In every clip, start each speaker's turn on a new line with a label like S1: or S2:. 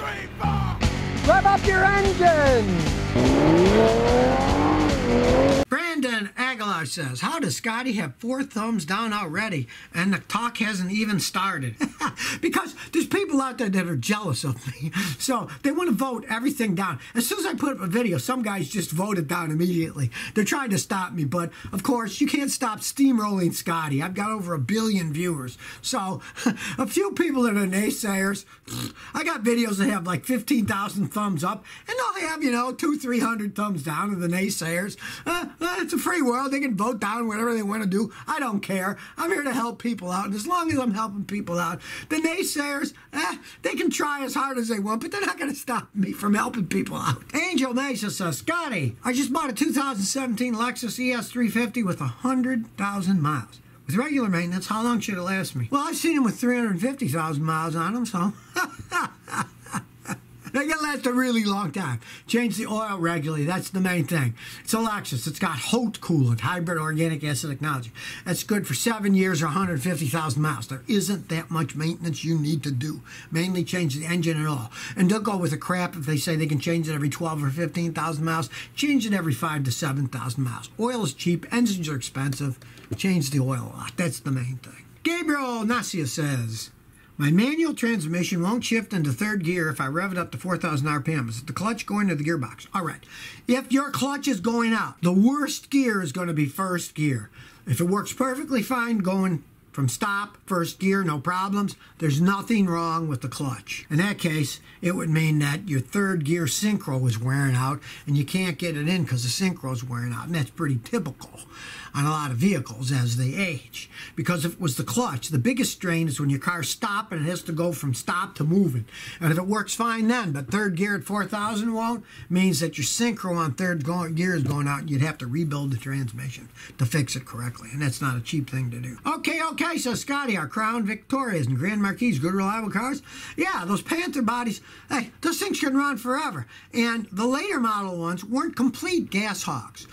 S1: 3, 4.
S2: Rev up your engine!
S3: Brandon Aguilar says, how does Scotty have 4 thumbs down already and the talk hasn't even started? Because there's people out there that are jealous of me. So they want to vote everything down. As soon as I put up a video, some guys just vote it down immediately. They're trying to stop me, but of course you can't stop steamrolling Scotty. I've got over 1 billion viewers. So a few people that are naysayers, I got videos that have like 15,000 thumbs up and they'll have, 200-300 thumbs down of the naysayers. It's a free world. They can vote down whatever they want to do. I don't care. I'm here to help people out. And as long as I'm helping people out, the naysayers, they can try as hard as they want, but they're not going to stop me from helping people out. Angel Mesa says, Scotty, I just bought a 2017 Lexus ES 350 with 100,000 miles. With regular maintenance, how long should it last me? Well, I've seen them with 350,000 miles on them, so... They can last a really long time. Change the oil regularly. That's the main thing. It's a Lexus. It's got HOT coolant, hybrid organic acid technology. That's good for 7 years or 150,000 miles. There isn't that much maintenance you need to do. Mainly change the engine and oil. And don't go with the crap if they say they can change it every 12 or 15,000 miles. Change it every 5 to 7,000 miles. Oil is cheap. Engines are expensive. Change the oil a lot. That's the main thing. Gabriel Nasia says, my manual transmission won't shift into 3rd gear if I rev it up to 4,000 RPM. Is it the clutch going to the gearbox? All right. If your clutch is going out, the worst gear is going to be 1st gear. If it works perfectly fine going from stop, 1st gear, no problems, there's nothing wrong with the clutch. In that case, it would mean that your 3rd gear synchro is wearing out and you can't get it in because the synchro is wearing out. And that's pretty typical on a lot of vehicles as they age. Because if it was the clutch, the biggest strain is when your car's stopping and it has to go from stop to moving. And if it works fine then, but 3rd gear at 4,000 won't, means that your synchro on 3rd gear is going out and you'd have to rebuild the transmission to fix it correctly. And that's not a cheap thing to do. Okay, so Scotty, our Crown Victorias and Grand Marquis, good reliable cars. Yeah, those Panther bodies, hey, those things can run forever. And the later model ones weren't complete gas hogs.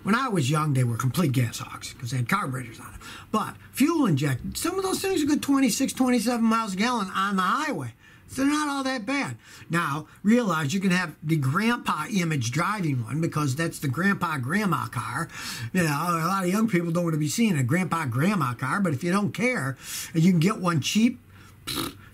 S3: When I was young, they were complete gas hogs because they had carburetors on them. But fuel injected, some of those things are good 26, 27 miles a gallon on the highway. So they're not all that bad. Now, realize you can have the grandpa image driving one because that's the grandpa-grandma car. A lot of young people don't want to be seeing a grandpa-grandma car, but if you don't care and you can get one cheap,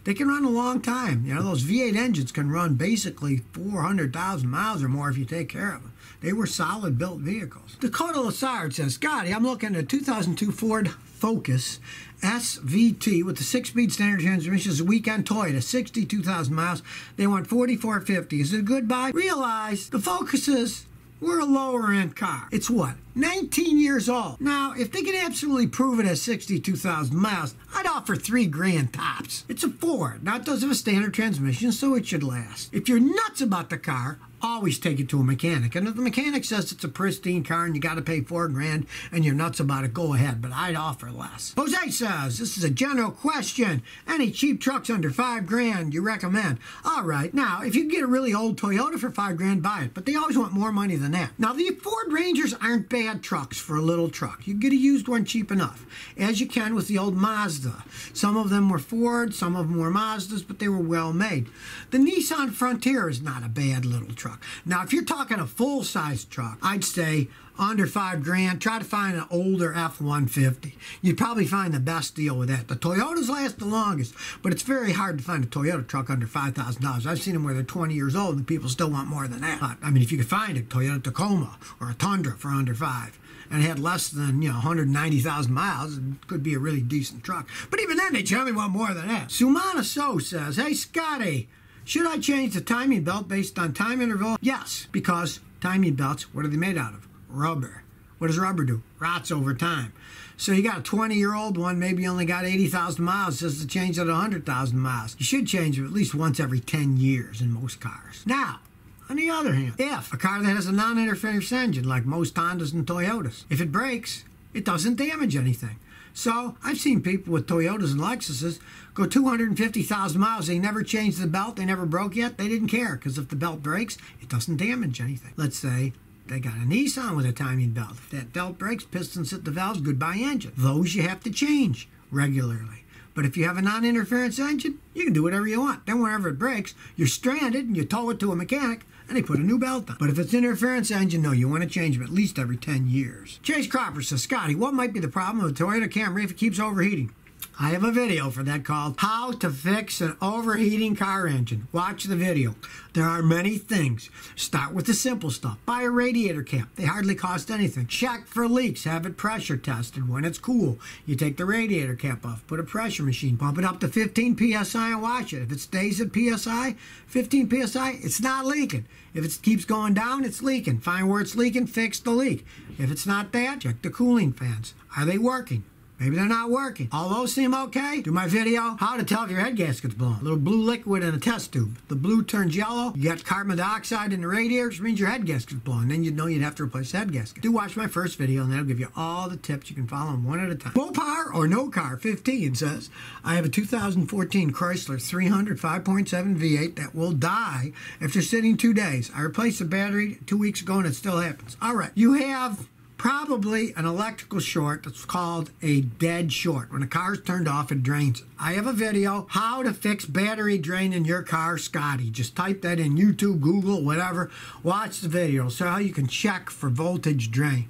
S3: they can run a long time. Those V8 engines can run basically 400,000 miles or more if you take care of them. They were solid built vehicles. Dakota Lassard says, Scotty, I'm looking at a 2002 Ford Focus SVT with the 6-speed standard transmission. It's a weekend Toyota, 62,000 miles. They want $4,450. Is it a good buy? Realize the Focuses were a lower end car. It's what? 19 years old. Now, if they can absolutely prove it has 62,000 miles, I'd offer $3,000 tops. It's a Ford. Now, it does have a standard transmission, so it should last. If you're nuts about the car, always take it to a mechanic. And if the mechanic says it's a pristine car and you got to pay $4,000 and you're nuts about it, go ahead. But I'd offer less. Jose says, this is a general question. Any cheap trucks under $5,000 you recommend? All right. Now, if you get a really old Toyota for $5,000, buy it. But they always want more money than that. Now, the Ford Rangers aren't bad trucks for a little truck. You get a used one cheap enough, as you can with the old Mazda. Some of them were Ford, some of them were Mazdas, but they were well made. The Nissan Frontier is not a bad little truck. Now, if you're talking a full-size truck, I'd say under $5,000, try to find an older F-150. You'd probably find the best deal with that. The Toyotas last the longest, but it's very hard to find a Toyota truck under $5,000. I've seen them where they're 20 years old and people still want more than that. But, I mean, if you could find a Toyota Tacoma or a Tundra for under $5,000, and had less than, 190,000 miles, it could be a really decent truck. But even then, they generally want more than that. Sumana So says, hey, Scotty, should I change the timing belt based on time interval? Yes, because timing belts, what are they made out of? Rubber. What does rubber do? Rots over time. So you got a 20-year-old one, maybe you only got 80,000 miles, says to change it at 100,000 miles. You should change it at least once every 10 years in most cars. Now, on the other hand, if a car that has a non-interference engine, like most Hondas and Toyotas, if it breaks, it doesn't damage anything. So I've seen people with Toyotas and Lexuses go 250,000 miles. They never changed the belt. They never broke yet. They didn't care because if the belt breaks, it doesn't damage anything. Let's say they got a Nissan with a timing belt. If that belt breaks, pistons hit the valves, goodbye engine. Those you have to change regularly. But if you have a non-interference engine, you can do whatever you want. Then whenever it breaks, you're stranded and you tow it to a mechanic and they put a new belt on. But if it's interference engine, no, you want to change them at least every 10 years. Chase Cropper says, Scotty, what might be the problem with a Toyota Camry if it keeps overheating? I have a video for that called How to Fix an Overheating Car Engine. Watch the video. There are many things. Start with the simple stuff. Buy a radiator cap. They hardly cost anything. Check for leaks. Have it pressure tested. When it's cool, you take the radiator cap off. Put a pressure machine. Pump it up to 15 PSI and watch it. If it stays at PSI, 15 PSI, it's not leaking. If it keeps going down, it's leaking. Find where it's leaking, fix the leak. If it's not that, check the cooling fans. Are they working? Maybe they're not working. All those seem okay. Do my video, how to tell if your head gasket's blown. A little blue liquid in a test tube. The blue turns yellow. You got carbon dioxide in the radiator, which means your head gasket's blown. Then you'd know you'd have to replace the head gasket. Do watch my first video, and that'll give you all the tips. You can follow them one at a time. Mopar or no car 15 says, I have a 2014 Chrysler 300 5.7 V8 that will die after sitting 2 days. I replaced the battery 2 weeks ago, and it still happens. All right. You have probably an electrical short that's called a dead short. When the car's turned off, it drains. I have a video, how to fix battery drain in your car, Scotty. Just type that in YouTube, Google, whatever. Watch the video. So how you can check for voltage drain.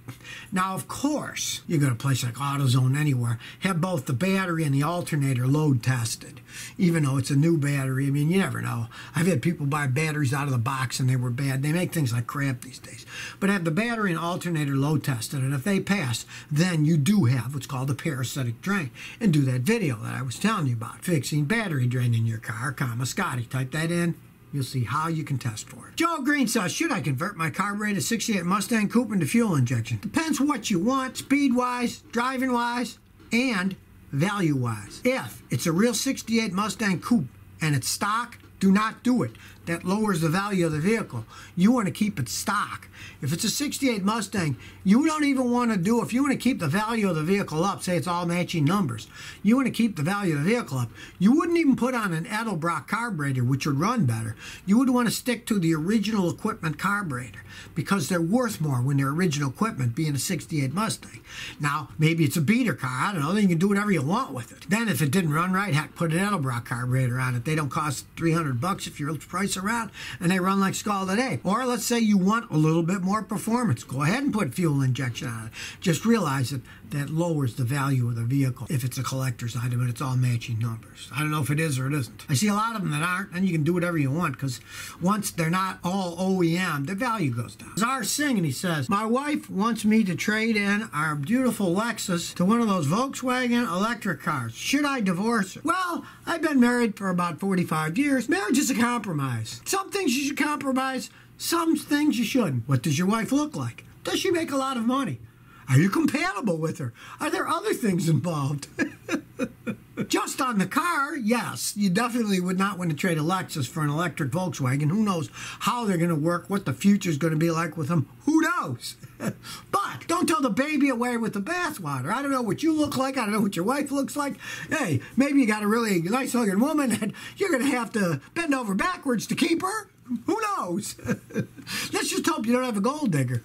S3: Now, of course, you go to a place like AutoZone anywhere, have both the battery and the alternator load tested. Even though it's a new battery, I mean, you never know. I've had people buy batteries out of the box and they were bad. They make things like crap these days. But have the battery and alternator load tested, and if they pass, then you do have what's called a parasitic drain. And do that video that I was telling you about, fixing battery drain in your car, Scotty. Type that in. You'll see how you can test for it. Joe Green says, should I convert my carbureted 68 Mustang Coupe into fuel injection? Depends what you want, speed-wise, driving-wise, and value-wise. If it's a real 68 Mustang Coupe and it's stock, do not do it. That lowers the value of the vehicle. You want to keep it stock. If it's a 68 Mustang, you don't even want to do, if you want to keep the value of the vehicle up, say it's all matching numbers, you want to keep the value of the vehicle up, you wouldn't even put on an Edelbrock carburetor, which would run better. You would want to stick to the original equipment carburetor because they're worth more when they're original equipment, being a 68 Mustang. Now, maybe it's a beater car, I don't know, then you can do whatever you want with it. Then if it didn't run right, heck, put an Edelbrock carburetor on it. They don't cost $300 if you price around, and they run like skull today. Or let's say you want a little bit more performance. Go ahead and put fuel injection on it. Just realize that that lowers the value of the vehicle if it's a collector's item and it's all matching numbers. I don't know if it is or it isn't. I see a lot of them that aren't, and you can do whatever you want because once they're not all OEM, the value goes down. Czar Singh, he says, my wife wants me to trade in our beautiful Lexus to one of those Volkswagen electric cars. Should I divorce her? Well, I've been married for about 45 years. Marriage is a compromise. Some things you should compromise, some things you shouldn't. What does your wife look like? Does she make a lot of money? Are you compatible with her? Are there other things involved? Just on the car, yes. You definitely would not want to trade a Lexus for an electric Volkswagen. Who knows how they're going to work, what the future's going to be like with them. Who knows? But don't throw the baby away with the bathwater. I don't know what you look like. I don't know what your wife looks like. Hey, maybe you got a really nice-looking woman that you're going to have to bend over backwards to keep her. Who knows? Let's just hope you don't have a gold digger.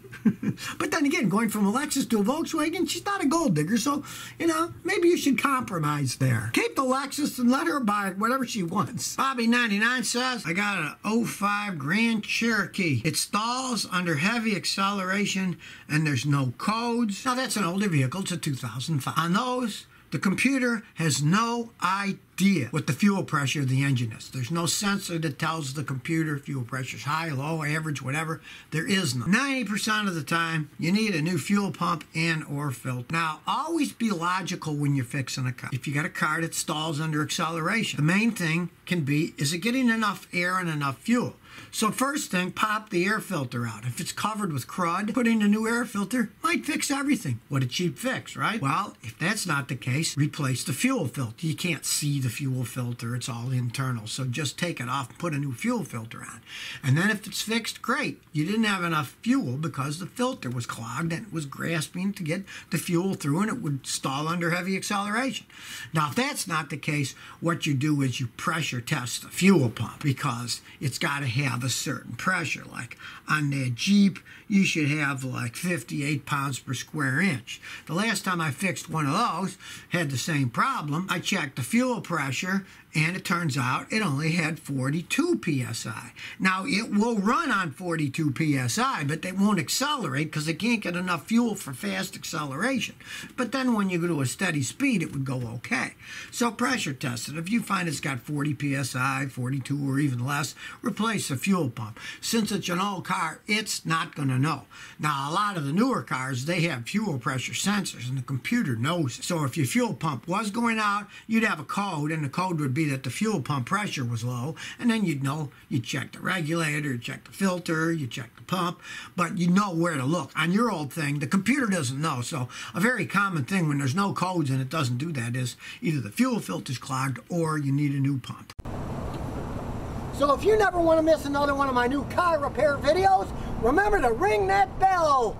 S3: But then again, going from a Lexus to a Volkswagen, she's not a gold digger, so, you know, maybe you should compromise there. Keep the Lexus and let her buy whatever she wants. Bobby99 says, I got an 05 Grand Cherokee. It stalls under heavy acceleration, and there's no codes. Now, that's an older vehicle. It's a 2005. On those, the computer has no idea what the fuel pressure of the engine is. There's no sensor that tells the computer fuel pressure is high, low, average, whatever. There is none. 90% of the time, you need a new fuel pump and or filter. Now, always be logical when you're fixing a car. If you got a car that stalls under acceleration, the main thing can be, is it getting enough air and enough fuel? So first thing, pop the air filter out. If it's covered with crud, putting a new air filter might fix everything. What a cheap fix, right? Well, if that's not the case, replace the fuel filter. You can't see the fuel filter. It's all internal. So just take it off and put a new fuel filter on. And then if it's fixed, great. You didn't have enough fuel because the filter was clogged and it was grasping to get the fuel through and it would stall under heavy acceleration. Now, if that's not the case, what you do is you pressure test the fuel pump because it's got to have have a certain pressure. Like on that Jeep, you should have like 58 pounds per square inch. The last time I fixed one of those, had the same problem. I checked the fuel pressure, and it turns out it only had 42 psi. Now, it will run on 42 psi, but they won't accelerate because they can't get enough fuel for fast acceleration. But then when you go to a steady speed, it would go okay. So pressure test it. If you find it's got 40 psi, 42 or even less, replace the fuel pump. Since it's an old car, it's not going to know. Now, a lot of the newer cars, they have fuel pressure sensors, and the computer knows it. So if your fuel pump was going out, you'd have a code, and the code would be that the fuel pump pressure was low, and then you'd know, you'd check the regulator, you'd check the filter, you'd check the pump, but you know where to look. On your old thing, the computer doesn't know. So a very common thing when there's no codes and it doesn't do that is either the fuel filter's clogged or you need a new pump.
S2: So if you never want to miss another one of my new car repair videos, remember to ring that bell.